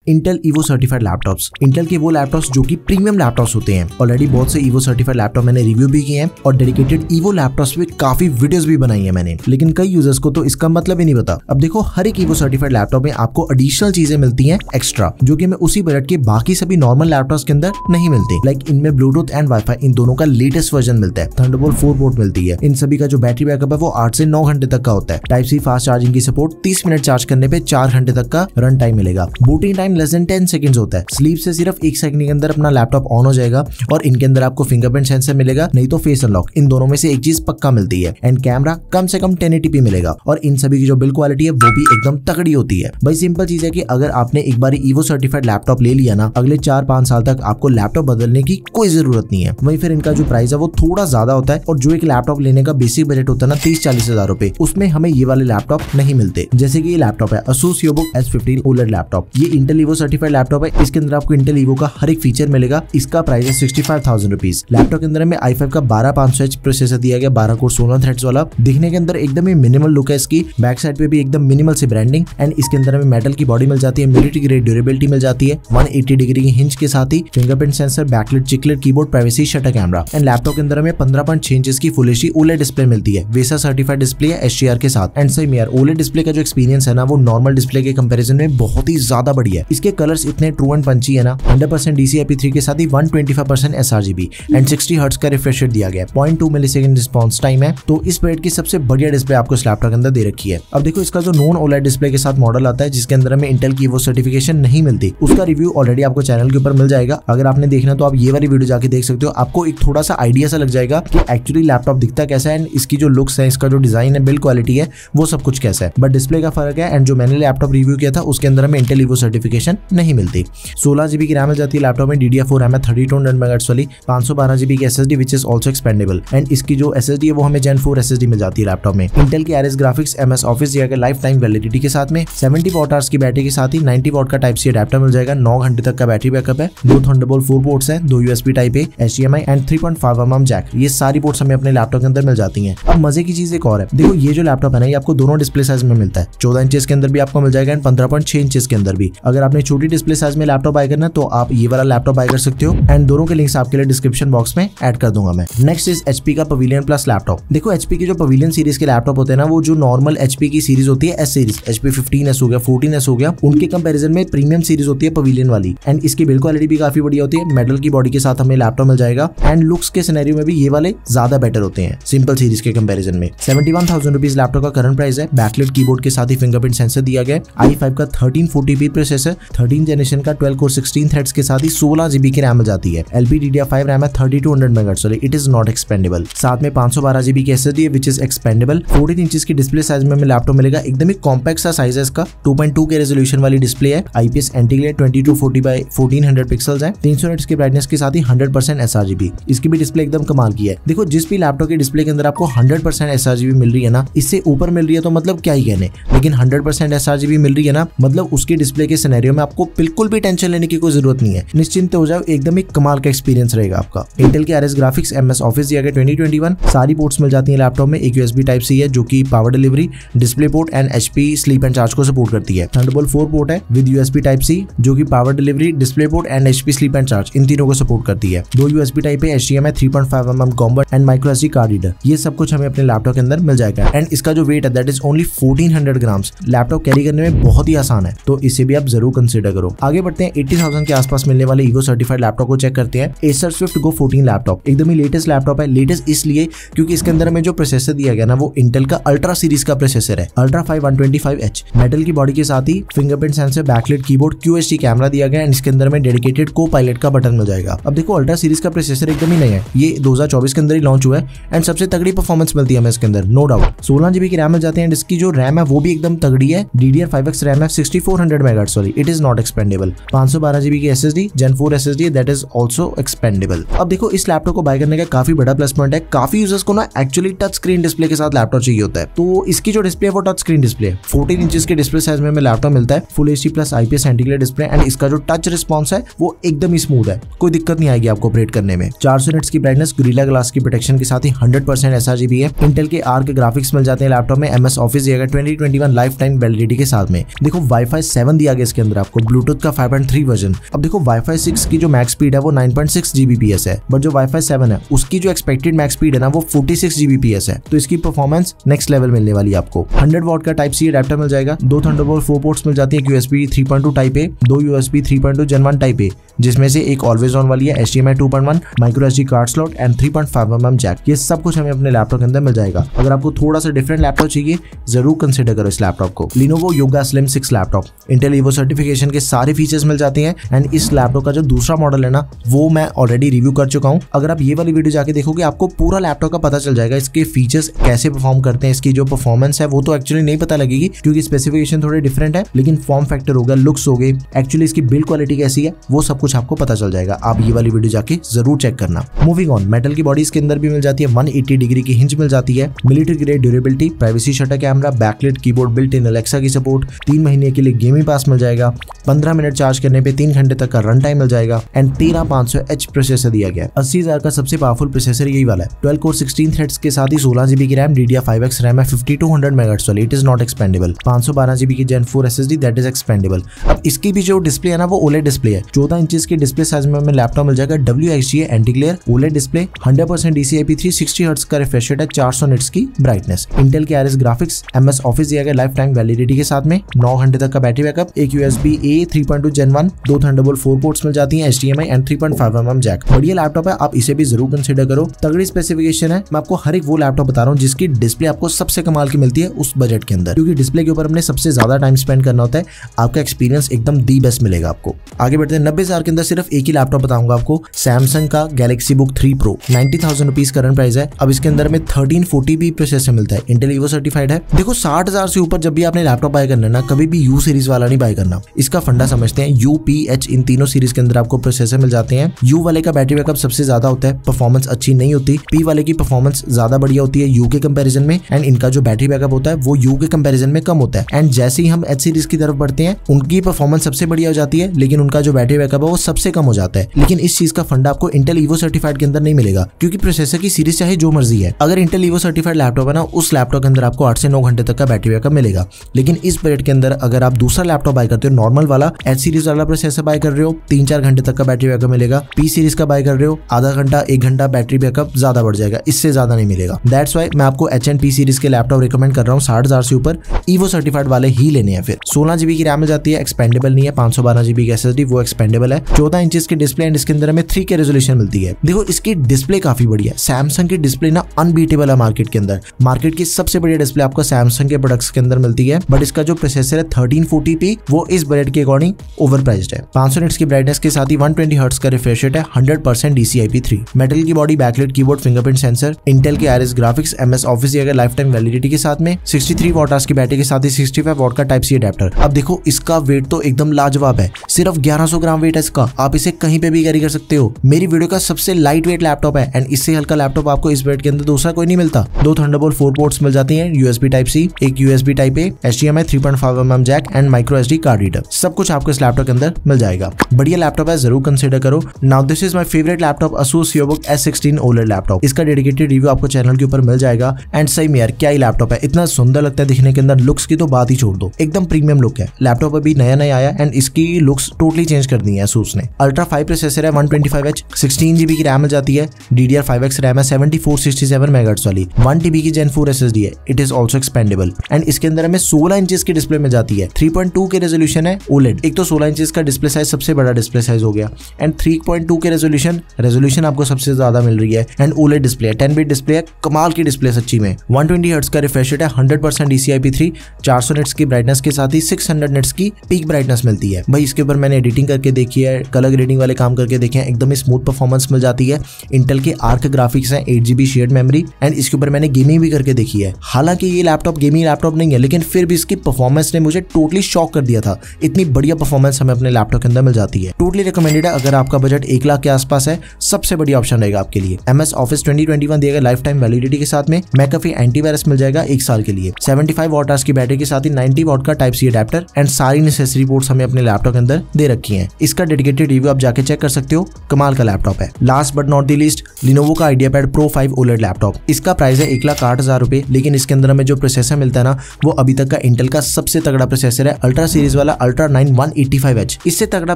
Intel evo certified laptops. Intel के वो laptops जो कि प्रीमियम लैपटॉप्स होते हैं। ऑलरेडी बहुत से ईवो सर्टिफाइड लैपटॉप मैंने रिव्यू भी किए हैं और डेडिकेटेड ईवो लैपटॉप्स पे काफी वीडियोस भी बनाई है मैंने, लेकिन कई यूजर्स को तो इसका मतलब ही नहीं पता। अब देखो, हर एक ईवो सर्टिफाइड लैपटॉप में आपको एडिशनल चीजें मिलती हैं एक्स्ट्रा, जो कि हमें उसी बजट के बाकी सभी नॉर्मल लैपटॉप्स के अंदर नहीं मिलती। लाइक इनमें ब्लूटूथ एंड वाईफाई इन दोनों का लेटेस्ट वर्जन मिलता है। थंडरबोल्ट 4 पोर्ट मिलती है। इन सभी का जो बैटरी बैकअप है वो 8 से 9 घंटे तक का होता है। टाइप सी फास्ट चार्जिंग की सपोर्ट, 30 मिनट चार्ज करने पे 4 घंटे तक का रन टाइम मिलेगा। Booting time less than 10 seconds होता है। स्लीप से सिर्फ 1 सेकंड के अंदर अपना लैपटॉप ऑन हो जाएगा और इनके अंदर आपको फिंगरप्रिंट सेंसर मिलेगा, नहीं तो फेस अनलॉक। इन दोनों में से एक चीज पक्का मिलती है। एंड कैमरा कम से कम 1080p मिलेगा और इन सभी की जो बिल्ड क्वालिटी है वो भी एकदम तगड़ी होती है। भाई सिंपल चीज है कि अगर आपने एक बार ईवो सर्टिफाइड लैपटॉप ले लिया ना, अगले 4-5 साल तक आपको लैपटॉप बदलने की कोई जरूरत नहीं है। वहीं फिर इनका जो प्राइस है वो थोड़ा ज्यादा होता है और जो एक लैपटॉप लेने का बेसिक बजट होता है ना 30-40 हजार रुपए, उसमें हमें ये वाले लैपटॉप नहीं मिलते। जैसे कि ये लैपटॉप है Asus EvoBook S15 OLED laptop. ये इंटेल ईवो सर्टिफाइड लैपटॉप है। इसके अंदर आपको इंटेल ईवो का हर एक फीचर मिलेगा। इसका प्राइस है 65,000 रुपीज। लैपटॉप के अंदर में i5 का 12500H प्रोसेसर दिया गया, 12 कोर 16 थ्रेड्स वाला। दिखने के अंदर एकदम ही मिनिमल लुक है इसकी। बैक साइड पे भी एकदम मिनिमल से ब्रांडिंग एंड इसके अंदर में मेटल की बॉडी मिल जाती है, मिलिट्री ग्रेड ड्यूरेबिलिटी मिल जाती है, 180 डिग्री की हिंज के साथ ही fingerprint sensor, backlit, chiclet keyboard, privacy shutter camera. And laptop के अंदर में 15.6 इंच की फुल एचडी OLED डिस्प्ले मिलती है। वेसा सर्टिफाइड डिस्प्ले है HDR के साथ। एंड सही में यार, OLED डिस्प्ले का जो एक्सपीरियंस है ना वो नॉर्मल डिस्प्ले के कंपैरिजन में बहुत ही ज्यादा बढ़िया है। इसके कलर्स इतने ट्रू एंड पंची है ना। 100% DCI-P3 के साथ ही 125% sRGB एंड 60 हर्ट्ज का रिफ्रेश रेट दिया गया है। 0.2 मिलीसेकंड रिस्पांस टाइम है। तो इस ब्रांड की सबसे बढ़िया डिस्प्ले आपको इस लैपटॉप के अंदर दे रखी है। अब देखो, इसका जो नॉन OLED डिस्प्ले के साथ मॉडल आता है जिसके अंदर हमें इंटेल की वो सर्टिफिकेशन नहीं मिलती, उसका रिव्यू ऑलरेडी आपको चैनल के ऊपर मिल जाएगा। अगर आपने देखना तो आप ये वाली वीडियो जाके देख सकते हो। आपको एक थोड़ा सा आइडिया सा लग जाएगा कि एक्चुअली लैपटॉप दिखता कैसा है एंड इसकी जो लुक्स है, इसका जो डिजाइन है, बिल्ड क्वालिटी है, वो सब कुछ कैसा है। बट डिस्प्ले का फर्क है। एंड जो मैंने लैपटॉप रिव्यू किया था उसके अंदर हमें इंटेल ईवो सर्टिफिकेशन नहीं मिलती। 16GB की रैम मिल जाती है लैपटॉप में। DDR4 रैम है 3200 MHz वाली, 512GB की SSD which is also expendable. And इसकी जो SSD है वो हमें Gen 4 SSD मिल जाती है लैपटॉप में। इंटेल की RS ग्राफिक्स MS ऑफिस दिया गया लाइफ टाइम वैलिडिटी के साथ में। 70 वॉट आवर्स की बैटरी के साथ ही 90 वॉट का टाइप सी अडेप्टर मिल जाएगा। 9 घंटे तक का बैटरी बैकअप है। 2 थंडरबोल्ट 4 पोर्ट्स हैं, 2 USB type A, HDMI and 3.5mm jack. ये सारी पोर्ट्स हमें अपने लैपटॉप के अंदर मिल जाती हैं। अब मजे की चीज एक और है, देखो ये जो लैपटॉप है ना, ये आपको दोनों डिस्प्ले साइज में मिलता है। 14 इंचेस के अंदर भी आपको मिल जाएगा एंड 15.6 इंचेस के अंदर भी। अगर आपने छोटी डिस्प्ले साइज में लैपटॉप बाय करना तो आप ये वाला लैपटॉप बाय कर सकते हो एंड दोनों के लिंक्स आपके लिए डिस्क्रिप्शन बॉक्स में ऐड कर दूंगा मैं। नेक्स्ट इज HP का पवेलियन प्लस लैपटॉप। देखो HP की जो पवेलियन सीरीज के लैपटॉप होते हैं ना, वो जो नॉर्मल HP की सीरीज होती है S सीरीज, HP 15S हो गया, 14S हो गया, उनके कंपैरिजन में प्रीमियम सीरीज होती है पवेलियन वाली। एंड इसकी बिल्ड क्वालिटी भी काफी बढ़िया होती है। मेटल की बॉडी के साथ हमें लैपटॉप मिल जाएगा एंड लुक्स के सिनेरियो में भी ये वाले ज्यादा बेटर होते हैं सिंपल सीरीज के कंपैरिजन में। 71,000 रुपीज लैपटॉप का करंट प्राइस है। बैकलिट कीबोर्ड के साथ ही फिंगरप्रिंट सेंसर दिया गया। i5 का 1340p प्रोसेसर, 13 जनरेशन का 12 कोर 16 थ्रेड्स के साथ ही 16GB की रैम मिल जाती है। LPDDR5 रैम है 3200 MHz वाली, इट इज नॉट एक्सपेंडेबल। साथ में 512GB की SSD है विच इज एक्सपेंडेबल। 14 इंचेस की डिस्प्ले साइज में हमें लैपटॉप मिलेगा। एकदम ही कॉम्पैक्ट सा साइज है इसका। 2.2 के रेजोल्यूशन वाली डिस्प्ले है। IPS anti glare 2240x1400 pixels है। 300 निट्स की ब्राइटनेस के साथ ही 100% sRGB। इसकी भी डिस्प्ले एकदम कमाल की है। देखो, जिस भी लैपटॉप के डिस्प्ले के अंदर आपको 100% sRGB मिल रही है ना, इससे ऊपर मिल रही है तो मतलब क्या ही कहने, लेकिन 100% sRGB मिल रही है ना, मतलब उसके डिस्प्ले के सिनेरियो में आपको बिल्कुल भी टेंशन लेने की कोई जरूरत नहीं है। निश्चिंत हो जाओ, एकदम ही कमाल का एक्सपीरियंस रहेगा आपका। इंटेल की RS ग्राफिक्स MS ऑफिस दिया गया 2021। सारी पोर्ट्स मिल जाती है लैपटॉप में। एक USB टाइप सी है जो कि power delivery, display port and HP sleep and charge को सपोर्ट करती है। थंडरबोल्ट 4 पोर्ट है विद USB टाइप सी जो कि power delivery, display port and HP sleep and charge in तीनों को सपोर्ट करती है। 2 USB टाइप है, HDMI, 3.5mm combo and micro SD card reader. ये सब कुछ हमें अपने लैपटॉप के अंदर मिल जाएगा। एंड इसका जो वेट है that is only 1400 grams. Laptop carry करने में बहुत ही आसान है, तो इसे भी आप जरूर कंसीडर करो। आगे बढ़ते हैं 80,000 के आसपास मिलने वाले ईवो सर्टिफाइड लैपटॉप को चेक करते हैं। Acer Swift Go 14 लैपटॉप एकदम ही लेटेस्ट लैपटॉप है। लेटेस्ट इसलिए क्योंकि इसके अंदर में जो प्रोसेसर दिया गया ना वो इंटेल का अल्ट्रा सीरीज का प्रोसेसर है, Ultra 5 125H। मेटल की बॉडी के साथ ही fingerprint sensor, backlit keyboard, QHD camera दिया गया एंड इसके अंदर में डेडिकेटेड को पायलट का बटन मिल जाएगा। अब देखो, अल्ट्रा सीरीज का प्रोसेसर एकदम ही नया है, ये 2024 के अंदर ही लॉन्च हुआ है एंड सबसे तगड़ी परफॉर्मेंस मिलती है हमें इसके अंदर, नो डाउट। 16GB की रैम मिल जाती है एंड इसकी जो रैम है वो भी एकदम तगड़ी है। DDR5X रैम है 6400 MHz वाली, it is not expendable. 512GB की SSD, Gen 4 SSD that is also expendable. अब देखो, इस लैपटॉप को बाय करने का काफी बड़ा प्लस पॉइंट है। काफी यूजर्स को ना एक्चुअली टच स्क्रीन डिस्प्ले के साथ लैपटॉप चाहिए होता है, तो इसकी जो डिस्प्ले है वो टच स्क्रीन डिस्प्ले है। 14 इंचेस के डिस्प्ले साइज में हमें लैपटॉप मिलता है। Full HD plus IPS anti glare display and इसका जो टच रिस्पॉन्स है वो एकदम ही स्मूथ है, कोई दिक्कत नहीं आएगी आपको ऑपरेट करने में। 400 निट्स की ब्राइटनेस, गोरिल्ला ग्लास की प्रोटेक्शन के साथ ही 100% sRGB है। इंटेल के ARC ग्राफिक्स मिल जाते हैं लैपटॉप में। MS ऑफिस दिया गया 2021 लाइफ टाइम वैलिडिटी के साथ में। देखो, Wi-Fi 7 दिया गया इसके अंदर अंदर आपको ब्लूटूथ का 5.3 वर्जन। अब देखो वाईफाई 6 की जो मैक्स स्पीड है वो 9.6 Gbps है, बट जो वाईफाई 7 है उसकी जो एक्सपेक्टेड मैक्स स्पीड है ना वो 46 Gbps है। तो इसकी परफॉर्मेंस नेक्स्ट लेवल मिलने वाली है आपको। 100 वॉट का टाइप सी अडेप्टर मिल जाएगा, 2 थंडरबोल्ट 4 पोर्ट्स मिल जाती है, USB 3.2 type A, 2 USB 3.2 Gen 1 type A, जिसमें से एक ऑलवेज ऑन वाली है, HDMI 2.1, micro SD card slot and 3.5mm jack. ये सब कुछ हमें अपने लैपटॉप के अंदर मिल जाएगा। अगर आपको थोड़ा सा डिफरेंट लैपटॉप चाहिए जरूर कंसिडर करो इस लैपटॉप को। Lenovo Yoga Slim 6 laptop, Intel evo certification के सारे फीचर्स मिल जाते हैं एंड इस लैपटॉप का जो दूसरा मॉडल है ना वो मैं ऑलरेडी रिव्यू कर चुका हूँ। अगर आप ये वाली वीडियो जाके देखोगे आपको पूरा लैपटॉप का पता चल जाएगा, इसके फीचर्स कैसे परफॉर्म करते हैं, इसकी जो परफॉर्मेंस है वो तो एक्चुअली नहीं पता लगेगी क्योंकि स्पेसिफिकेशन थोड़े डिफरेंट है, लेकिन फॉर्म फैक्टर हो गया, लुक्स हो गए, एक्चुअली इसकी बिल्ड क्वालिटी कैसी है वो सब कुछ आपको पता चल जाएगा। आप ये वाली वीडियो जाके जरूर चेक करना। मूविंग ऑन, मेटल की बॉडी इसके अंदर भी मिल जाती है, 180 डिग्री की हिंज मिल जाती है, military grade durability, privacy shutter camera, backlight keyboard, built in Alexa की सपोर्ट, 3 महीने के लिए गेमिंग पास मिल जाएगा, 15 मिनट चार्ज करने पे 3 घंटे तक का रन टाइम मिल जाएगा एंड 13500H प्रोसेसर दिया गया है। 80,000 का सबसे पावरफुल प्रोसेसर यही वाला है, 12 कोर 16 थ्रेड्स के साथ ही 16 GB की रैम, DDR5X रैम है, 5200 MHz वाली, it is not expandable, 512 GB की Gen 4 SSD that is expandable. अब इसकी भी जो डिस्प्ले है ना वो OLED डिस्प्ले है, 14 इंचेस की डिस्प्ले साइज में हमें लैपटॉप मिल जाएगा, WXGA anti glare OLED display, 100% DCI-P3, 60 hertz का रिफ्रेश रेट है, 400 निट्स की ब्राइटनेस, इंटेल के Iris ग्राफिक्स, MS ऑफिस दिया गया लाइफ टाइम वैलिडिटी के साथ में, 9 घंटे तक का बैटरी बैकअप, एक USB-A 3.2 Gen 1, 2 थंडरबोल्ट 4 पोर्ट्स मिल जाती हैं, HDMI एंड 3.5mm जैक। बढ़िया लैपटॉप है, आप इसे भी जरूर कंसीडर करो। तगड़ी स्पेसिफिकेशन है, मैं आपको हर एक वो लैपटॉप बता रहा हूँ जिसकी डिस्प्ले आपको सबसे कमाल की मिलती है उस बजट के अंदर, क्योंकि डिस्प्ले के ऊपर हमने सबसे ज्यादा टाइम स्पेंड करना होता है, आपका एक्सपीरियंस एकदम दी बेस्ट मिलेगा आपको। आगे बढ़ते हैं, 90,000 के अंदर सिर्फ एक ही लैपटॉप बताऊंगा आपको, सैमसंग का Galaxy book 3 Pro, 90,000 rupees current price है। अब इसके अंदर में 1340p प्रोसेसर मिलता है, इंटेल ईवो सर्टिफाइड है। देखो 60,000 से ऊपर जब भी आपने लैपटॉप बाय करना है ना, कभी भी U सीरीज वाला नहीं बाय करना। इसका फंडा समझते हैं, U, P, H इन तीनों सीरीज के अंदर आपको प्रोसेसर मिल जाते हैं। U वाले का बैटरी बैकअप सबसे ज्यादा होता है, परफॉर्मेंस अच्छी नहीं होती, P वाले की परफॉर्मेंस ज्यादा बढ़िया होती है U के कंपैरिजन में, एंड इनका जो बैटरी बैकअप होता है वो U के कंपैरिजन में कम होता है। एंड जैसे ही हम H सीरीज की तरफ बढ़ते हैं उनकी परफॉर्मेंस सबसे बढ़िया हो जाती है, लेकिन उनका जो बैटरी बैकअप है वो सबसे कम हो जाता है। लेकिन इस चीज का फंडा आपको इंटेल ईवो सर्टिफाइड के अंदर नहीं मिलेगा, क्योंकि प्रोसेसर की सीरीज चाहे जो मर्जी है, अगर इंटेल ईवो सर्टिफाइड लैपटॉप है ना उस लैपटॉप के अंदर आपको 8 से 9 घंटे तक का बैटरी बैकअप मिलेगा। लेकिन इस बजट के अंदर अगर आप दूसरा लैपटॉप बाय करते हो, नॉर्मल वाला H सीरीज वाला प्रोसेसर बाय कर रहे हो, 3-4 घंटे तक का बैटरी बैकअप मिलेगा। P सीरीज का बाय कर रहे हो, आधा घंटा 1 घंटा बैटरी बैकअप ज्यादा बढ़ जाएगा, इससे ज्यादा नहीं मिलेगा। दैट्स व्हाई मैं आपको H एंड P सीरीज के लैपटॉप रिकमेंड कर रहा हूँ, 60,000 से ऊपर ईवो सर्टिफाइड वाले ही लेने हैं। फिर 16 GB की रैम मिल जाती है, एक्सपेंडेबल नहीं है, 512 GB की SSD वो एक्सपेंडेबल है, 14 इंचेस की डिस्प्ले एंड इसके अंदर हमें 3K रेजोल्यूशन मिलती है। देखो इसकी डिस्प्ले काफी बढ़िया है, सैमसंग की डिस्प्ले ना अनबीटेबल है मार्केट के अंदर, मार्केट की सबसे बढ़िया डिस्प्ले आपको सैमसंग के प्रोडक्ट्स के अंदर मिलती है। बट इसका जो प्रोसेसर है 1340p वो इस बजट के अकॉर्डिंग ओवर प्राइस्ड है, 500 निट्स की ब्राइटनेस के साथ ही 120 हर्ट्ज का रिफ्रेश रेट है, 100% DCI-P3, मेटल की body, backlight keyboard, fingerprint sensor, Intel के Iris ग्राफिक्स, MS ऑफिस दिया गया लाइफ टाइम वैलिडिटी के साथ में, 63 वॉट की बैटरी के साथ ही 65 वॉट का टाइप सी अडेप्टर। अब देखो इसका वेट तो एकदम लाजवाब है, सिर्फ 1100 ग्राम वेट है इसका, आप इसे कहीं पे भी कैरी कर सकते हो। मेरी वीडियो का सबसे लाइट वेट लैपटॉप है एंड इससे हल्का लैपटॉप आपको इस वेट के अंदर दूसरा कोई नहीं मिलता। 2 थंडरबोल्ट 4 पोर्ट्स मिल जाती हैं, USB Type-C, एक USB Type-A, HDMI 3.5mm jack and micro SD card reader, सब कुछ आपको इस लैपटॉप के अंदर मिल जाएगा। बढ़िया लैपटॉप है, जरूर कंसीडर करो। Now this is my favourite laptop, Asus EvoBook S16 OLED laptop. इसका डेडिकेटेड रिव्यू आपको चैनल के ऊपर मिल जाएगा। एंड सही में यार क्या ही लैपटॉप है, इतना सुंदर लगता है दिखने के अंदर, लुक्स की तो बात ही छोड़ दो, एकदम प्रीमियम लुक है। लैपटॉप अभी नया नया आया एंड इसकी लुक्स टोटली चेंज कर दी है Asus ने। Ultra 5 प्रोसेसर है, 125H, 16 GB की रैम मिल जाती है, DDR5X रैम है, 7467 MHz वाली, 1 TB की Gen 4 SSD है, it is also expendable. And इसके अंदर हमें 16 इंचेस की डिस्प्ले मिल जाती है, 3.2 के रेजोल्यूशन है OLED। एक तो 16 इंचेस का डिस्प्ले साइज सबसे बड़ा डिस्प्ले साइज हो गया, एंड 3.2 के रेजोल्यूशन आपको सबसे ज्यादा मिल रही है, एंड OLED डिस्प्ले है, 10 बिट डिस्प्ले है, कमाल की डिस्प्ले सच्ची में। 120 हर्ट्ज का रिफ्रेश रेट है, 100% DCI-P3, 400 निट्स की ब्राइटनेस के साथ ही 600 निट्स की पीक ब्राइटनेस मिलती है। भाई इसके ऊपर मैंने एडिटिंग करके देखी है, कलर ग्रेडिंग वाले काम करके देखे हैं, एकदम स्मूथ परफॉर्मेंस मिल जाती है। इंटेल के आर्क ग्राफिक्स है, 8 GB शेयर्ड मेमोरी, एंड इसके ऊपर मैंने गेमिंग भी करके देखी है। हालांकि ये लैपटॉप गेमिंग लैपटॉप नहीं है, लेकिन फिर भी इसकी परफॉर्मेंस ने मुझे टोटली शॉक कर दिया था। इतनी बढ़िया परफॉर्मेंस हमें अपने लैपटॉप के अंदर मिल जाती है। टोटली रिकमेंडेड है अगर आपका बजट 1 लाख के आसपास है, सबसे बढ़िया ऑप्शन रहेगा आपके लिए। MS ऑफिस 2021 दिएगा लाइफ टाइम वैलिडिटी के साथ में, मैकअफी एंटीवायरस मिल जाएगा 1 साल के लिए, 75 वॉट की बैटरी के साथ ही 90 वॉट का टाइप सी अडेप्टर, एंड सारी नेसेसरी पोर्ट्स हमें अपने लैपटॉप के अंदर दे दे रखी है। इसका डेडिकेटेड रिव्यू आप जाके चेक कर सकते हो, कमाल का लैपटॉप है। Last but not the least, Lenovo का IdeaPad Pro 5 OLED लैपटॉप। इसका प्राइस है 1,08,000 रुपए, लेकिन इसके अंदर हमें जो प्रोसेसर मिलता है ना, वो अभी तक का इंटेल का सबसे तगड़ा प्रोसेसर है, अल्ट्रा सीरीज वाला Ultra 9 185H। इससे तगड़ा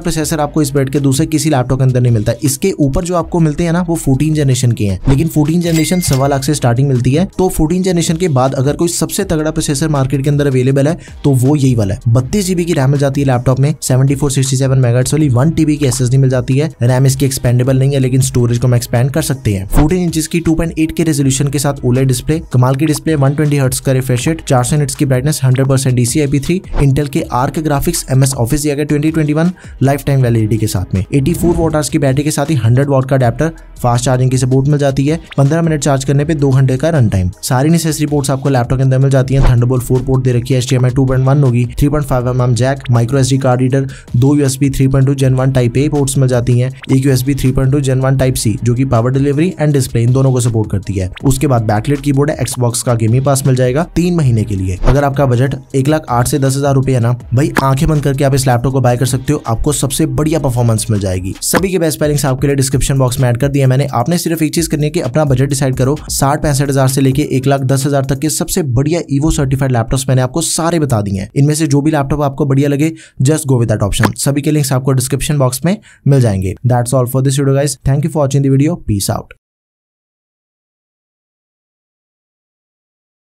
प्रोसेसर आपको इस ब्रांड के दूसरे किसी लैपटॉप के अंदर नहीं मिलता। इसके ऊपर जो आपको मिलते हैं ना, वो 14 जनरेशन के हैं, लेकिन 14 जनरेशन 1.25 लाख से स्टार्टिंग मिलती है। तो 14 जनरेशन के बाद अगर कोई सबसे तगड़ा प्रोसेसर मार्केट के अंदर अवेलेबल है तो वो यही वाला है। 32 GB की रैम मिल जाती है लैपटॉप में, 7467 मेगाहर्ट्ज वाली 1 TB की SSD मिल जाती है। रैम इसकी एक्सपेंडेबल नहीं है, लेकिन स्टोरेज को हम एक्सपेंड कर सकते हैं। 14 इंच की 2.8K रेजोल्यूशन के साथ OLED डिस्प्ले, कमाल की डिस्प्ले, 120 हर्ट्ज का रिफ्रेश रेट, 400 निट्स की ब्राइटनेस, 100% DCI-P3, इंटेल के आर्क ग्राफिक्स MS ऑफिस दिया गया 2021 लाइफ टाइम वैलिडिटी के साथ में, 84 वॉट आवर्स की बैटरी के साथ ही 100 वॉट का अडेप्टर, फास्ट चार्जिंग की सपोर्ट मिल जाती है, 15 मिनट चार्ज करने पे 2 घंटे का रन टाइम। सारी नेसेसरी पोर्ट्स आपको लैपटॉप के अंदर मिल जाती हैं। थंडरबोल्ट 4 पोर्ट दे रखी है, HDMI 2.1 होगी, 3.5mm jack, micro SD card reader, 2 USB 3.2 Gen 1 type A ports मिल जाती हैं, एक USB 3.2 Gen 1 टाइप C जो कि power delivery and display in दोनों को सपोर्ट करती है। उसके बाद बैकलाइट कीबोर्ड है, Xbox का गेमिंग पास मिल जाएगा 3 महीने के लिए। अगर आपका बजट 1,08,000 से 10,000 रुपए है ना भाई, आंखें बंद करके आप इस लैपटॉप को बाय कर सकते हो, आपको सबसे बढ़िया परफॉर्मेंस मिल जाएगी। सभी के बेस्ट स्पेलिंग्स आपके लिए डिस्क्रिप्शन बॉक्स में ऐड कर दिया मैंने। आपने सिर्फ एक चीज करनी है कि अपना बजट डिसाइड करो। 60-65,000 से लेके 1,10,000 तक के सबसे बढ़िया ईवो सर्टिफाइड लैपटॉप्स मैंने आपको सारे बता दिए हैं। इनमें से जो भी लैपटॉप आपको बढ़िया लगे, just go with that option. सभी के लिंक्स आपको डिस्क्रिप्शन बॉक्स में मिल जाएंगे। That's all for this video guys, thank you for watching the video, peace out.